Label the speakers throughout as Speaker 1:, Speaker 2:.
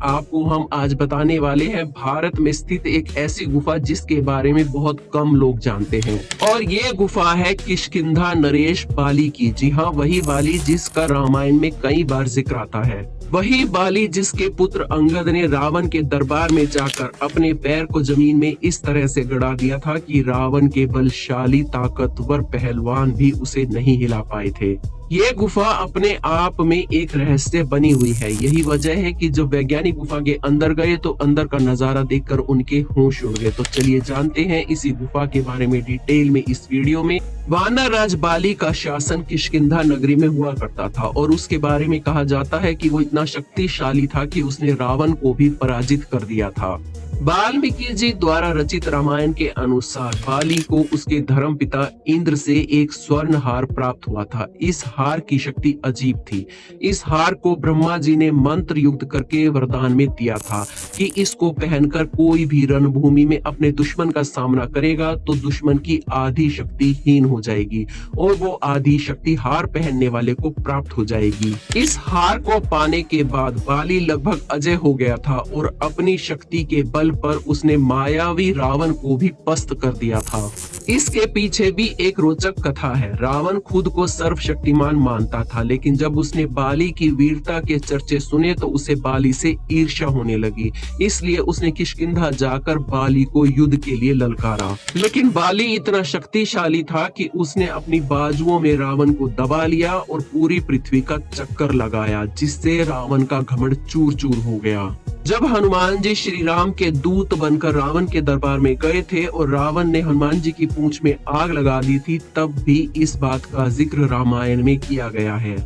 Speaker 1: आपको हम आज बताने वाले हैं भारत में स्थित एक ऐसी गुफा जिसके बारे में बहुत कम लोग जानते हैं। और ये गुफा है किष्किंधा नरेश बाली की। जी हाँ, वही बाली जिसका रामायण में कई बार जिक्र आता है। वही बाली जिसके पुत्र अंगद ने रावण के दरबार में जाकर अपने पैर को जमीन में इस तरह से गड़ा दिया था कि रावण के बलशाली ताकतवर पहलवान भी उसे नहीं हिला पाए थे। ये गुफा अपने आप में एक रहस्य बनी हुई है। यही वजह है कि जब वैज्ञानिक गुफा के अंदर गए तो अंदर का नजारा देखकर उनके होश उड़ गए। तो चलिए जानते हैं इसी गुफा के बारे में डिटेल में इस वीडियो में। वानर राज बाली का शासन किष्किंधा नगरी में हुआ करता था और उसके बारे में कहा जाता है कि वो इतना शक्तिशाली था कि उसने रावण को भी पराजित कर दिया था। वाल्मीकि जी द्वारा रचित रामायण के अनुसार बाली को उसके धर्म पिता इंद्र से एक स्वर्ण हार प्राप्त हुआ था। इस हार की शक्ति अजीब थी। इस हार को ब्रह्मा जी ने मंत्र युक्त करके वरदान में दिया था कि इसको पहनकर कोई भी रणभूमि में अपने दुश्मन का सामना करेगा तो दुश्मन की आधी शक्ति हीन हो जाएगी और वो आधी शक्ति हार पहनने वाले को प्राप्त हो जाएगी। इस हार को पाने के बाद बाली लगभग अजय हो गया था और अपनी शक्ति के बल पर उसने मायावी रावण को भी पस्त कर दिया था। इसके पीछे भी एक रोचक कथा है। रावण खुद को सर्वशक्तिमान मानता था, लेकिन जब उसने बाली की वीरता के चर्चे सुने तो उसे बाली से ईर्ष्या होने लगी। इसलिए उसने किष्किंधा जाकर बाली को युद्ध के लिए ललकारा। लेकिन बाली इतना शक्तिशाली था कि उसने अपनी बाजुओं में रावण को दबा लिया और पूरी पृथ्वी का चक्कर लगाया, जिससे रावण का घमंड चूर चूर हो गया। जब हनुमान जी श्री राम के दूत बनकर रावण के दरबार में गए थे और रावण ने हनुमान जी की पूंछ में आग लगा दी थी, तब भी इस बात का जिक्र रामायण में किया गया है।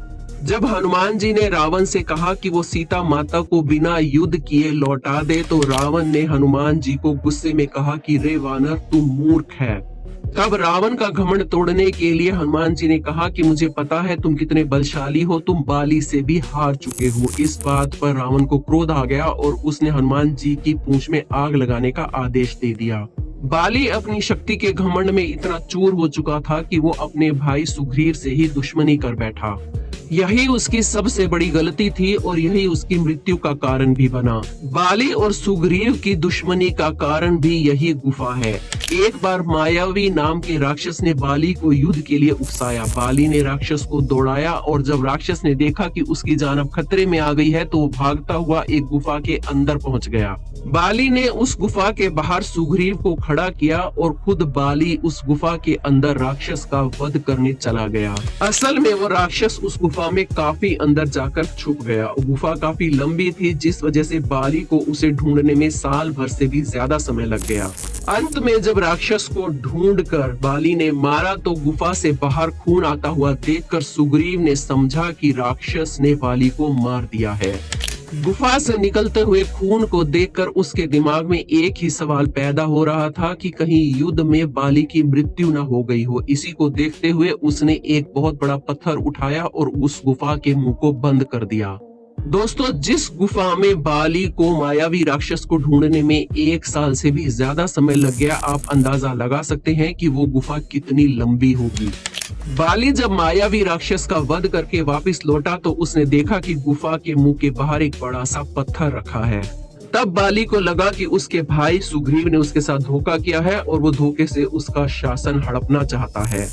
Speaker 1: जब हनुमान जी ने रावण से कहा कि वो सीता माता को बिना युद्ध किए लौटा दे, तो रावण ने हनुमान जी को गुस्से में कहा कि रे वानर, तू मूर्ख है। तब रावण का घमंड तोड़ने के लिए हनुमान जी ने कहा कि मुझे पता है तुम कितने बलशाली हो, तुम बाली से भी हार चुके हो। इस बात पर रावण को क्रोध आ गया और उसने हनुमान जी की पूंछ में आग लगाने का आदेश दे दिया। बाली अपनी शक्ति के घमंड में इतना चूर हो चुका था कि वो अपने भाई सुग्रीव से ही दुश्मनी कर बैठा। यही उसकी सबसे बड़ी गलती थी और यही उसकी मृत्यु का कारण भी बना। बाली और सुग्रीव की दुश्मनी का कारण भी यही गुफा है। एक बार मायावी नाम के राक्षस ने बाली को युद्ध के लिए उकसाया। बाली ने राक्षस को दौड़ाया और जब राक्षस ने देखा कि उसकी जान अब खतरे में आ गई है तो वो भागता हुआ एक गुफा के अंदर पहुंच गया। बाली ने उस गुफा के बाहर सुग्रीव को खड़ा किया और खुद बाली उस गुफा के अंदर राक्षस का वध करने चला गया। असल में वो राक्षस उस गुफा में काफी अंदर जाकर छुप गया। गुफा काफी लंबी थी, जिस वजह से बाली को उसे ढूंढने में साल भर से भी ज्यादा समय लग गया। अंत में जब राक्षस को ढूंढकर बाली ने मारा तो गुफा से बाहर खून आता हुआ देखकर सुग्रीव ने समझा कि राक्षस ने बाली को मार दिया है। गुफा से निकलते हुए खून को देखकर उसके दिमाग में एक ही सवाल पैदा हो रहा था कि कहीं युद्ध में बाली की मृत्यु न हो गई हो। इसी को देखते हुए उसने एक बहुत बड़ा पत्थर उठाया और उस गुफा के मुंह को बंद कर दिया। दोस्तों, जिस गुफा में बाली को मायावी राक्षस को ढूंढने में 1 साल से भी ज्यादा समय लग गया, आप अंदाजा लगा सकते हैं कि वो गुफा कितनी लंबी होगी। बाली जब मायावी राक्षस का वध करके वापस लौटा तो उसने देखा कि गुफा के मुंह के बाहर एक बड़ा सा पत्थर रखा है। तब बाली को लगा कि उसके भाई सुग्रीव ने उसके साथ धोखा किया है और वो धोखे से उसका शासन हड़पना चाहता है।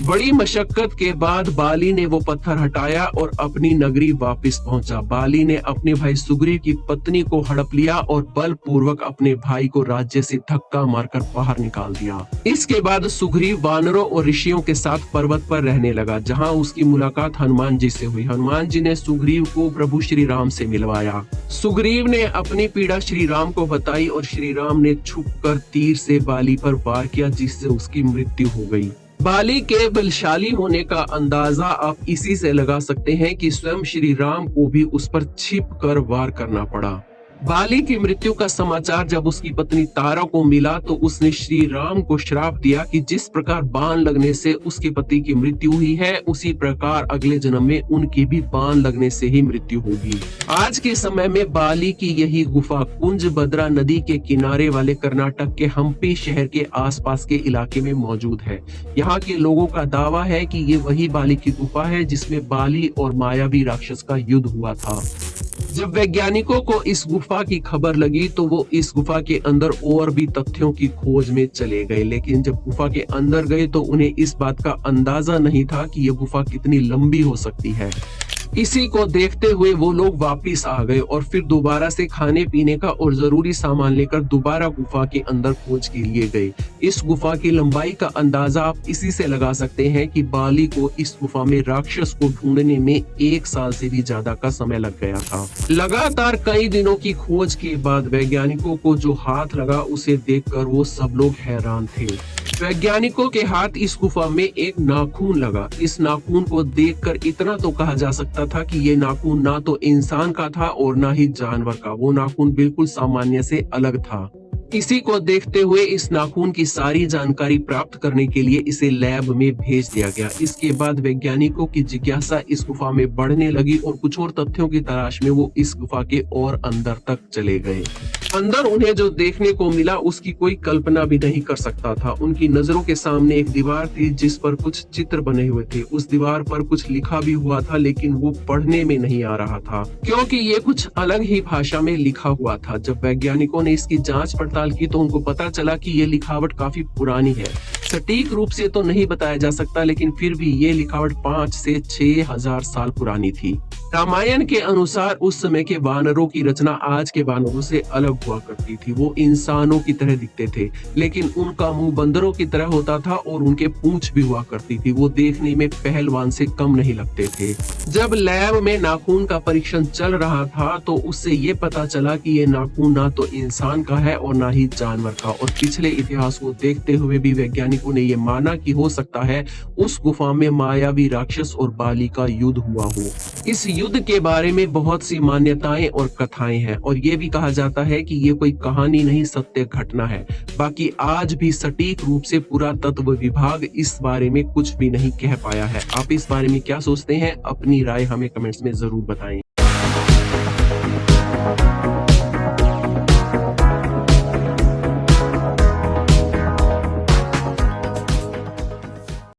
Speaker 1: बड़ी मशक्कत के बाद बाली ने वो पत्थर हटाया और अपनी नगरी वापस पहुंचा। बाली ने अपने भाई सुग्रीव की पत्नी को हड़प लिया और बलपूर्वक अपने भाई को राज्य से धक्का मारकर बाहर निकाल दिया। इसके बाद सुग्रीव वानरों और ऋषियों के साथ पर्वत पर रहने लगा, जहां उसकी मुलाकात हनुमान जी से हुई। हनुमान जी ने सुग्रीव को प्रभु श्री राम से मिलवाया। सुग्रीव ने अपनी पीड़ा श्री राम को बताई और श्री राम ने छुपकर तीर से बाली पर वार किया, जिससे उसकी मृत्यु हो गई। बाली के बलशाली होने का अंदाजा आप इसी से लगा सकते हैं कि स्वयं श्री राम को भी उस पर छिप कर वार करना पड़ा। बाली की मृत्यु का समाचार जब उसकी पत्नी तारा को मिला तो उसने श्री राम को श्राप दिया कि जिस प्रकार बाण लगने से उसके पति की मृत्यु हुई है, उसी प्रकार अगले जन्म में उनकी भी बाण लगने से ही मृत्यु होगी। आज के समय में बाली की यही गुफा कुंजभद्रा नदी के किनारे वाले कर्नाटक के हम्पी शहर के आसपास के इलाके में मौजूद है। यहाँ के लोगों का दावा है कि ये वही बाली की गुफा है जिसमें बाली और मायावी राक्षस का युद्ध हुआ था। जब वैज्ञानिकों को इस गुफा की खबर लगी तो वो इस गुफा के अंदर और भी तथ्यों की खोज में चले गए, लेकिन जब गुफा के अंदर गए तो उन्हें इस बात का अंदाजा नहीं था कि ये गुफा कितनी लंबी हो सकती है। इसी को देखते हुए वो लोग वापिस आ गए और फिर दोबारा से खाने पीने का और जरूरी सामान लेकर दोबारा गुफा के अंदर खोज के लिए गए। इस गुफा की लंबाई का अंदाजा आप इसी से लगा सकते हैं कि बाली को इस गुफा में राक्षस को ढूंढने में 1 साल से भी ज्यादा का समय लग गया था। लगातार कई दिनों की खोज के बाद वैज्ञानिकों को जो हाथ लगा उसे देखकर वो सब लोग हैरान थे। वैज्ञानिकों के हाथ इस गुफा में एक नाखून लगा। इस नाखून को देखकर इतना तो कहा जा सकता था कि ये नाखून ना तो इंसान का था और ना ही जानवर का। वो नाखून बिल्कुल सामान्य से अलग था। इसी को देखते हुए इस नाखून की सारी जानकारी प्राप्त करने के लिए इसे लैब में भेज दिया गया। इसके बाद वैज्ञानिकों की जिज्ञासा इस गुफा में बढ़ने लगी और कुछ और तथ्यों की तलाश में वो इस गुफा के और अंदर तक चले गए। अंदर उन्हें जो देखने को मिला उसकी कोई कल्पना भी नहीं कर सकता था। उनकी नजरों के सामने एक दीवार थी जिस पर कुछ चित्र बने हुए थे। उस दीवार पर कुछ लिखा भी हुआ था, लेकिन वो पढ़ने में नहीं आ रहा था क्योंकि ये कुछ अलग ही भाषा में लिखा हुआ था। जब वैज्ञानिकों ने इसकी जांच पड़ताल की तो उनको पता चला कि ये लिखावट काफी पुरानी है। सटीक रूप से तो नहीं बताया जा सकता, लेकिन फिर भी ये लिखावट 5 से 6,000 साल पुरानी थी। रामायण के अनुसार उस समय के वानरों की रचना आज के वानरों से अलग हुआ करती थी। वो इंसानों की तरह दिखते थे, लेकिन उनका मुंह बंदरों की तरह होता था और उनके पूंछ भी हुआ करती थी। वो देखने में पहलवान से कम नहीं लगते थे। जब लैब में नाखून का परीक्षण चल रहा था तो उससे ये पता चला कि ये नाखून ना तो इंसान का है और ना ही जानवर का। और पिछले इतिहास को देखते हुए भी वैज्ञानिकों ने ये माना कि हो सकता है उस गुफा में मायावी राक्षस और बाली का युद्ध हुआ हो। इस युद्ध के बारे में बहुत सी मान्यताएं और कथाएं हैं और ये भी कहा जाता है कि ये कोई कहानी नहीं, सत्य घटना है। बाकी आज भी सटीक रूप से पुरातत्व विभाग इस बारे में कुछ भी नहीं कह पाया है। आप इस बारे में क्या सोचते हैं? अपनी राय हमें कमेंट्स में जरूर बताएं।